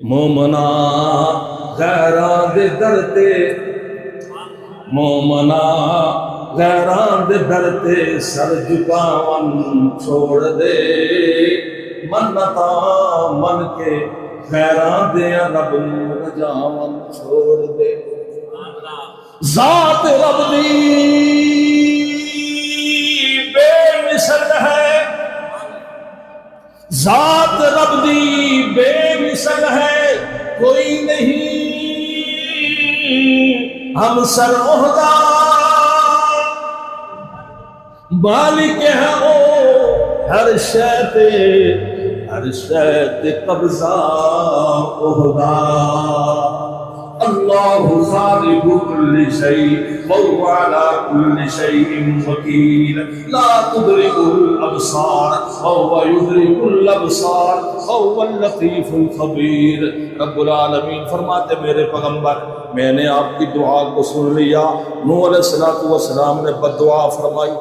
مومنا غیراں دے در تے مومنا غیراں دے در تے سر جھکاون چھوڑ دے منتاں من کے غیراں دے رب نوں رجاون چھوڑ دے ذات رب دی بے مثل ہے ذات رب دی بے مثل ہے کوئی نہیں ہم سر عہدہ مالک ہے او ہر شے تے قبضہ عہدہ اللہ خالق كل شيء وهو على كل شيء وكيل لا تدرك الابصار وهو يدرك الابصار وهو اللطيف الخبير رب العالمین فرماتے میرے پیغمبر میں نے آپ کی دعا کو سن لیا۔ نوح علیہ السلام نے بد دعا فرمائی،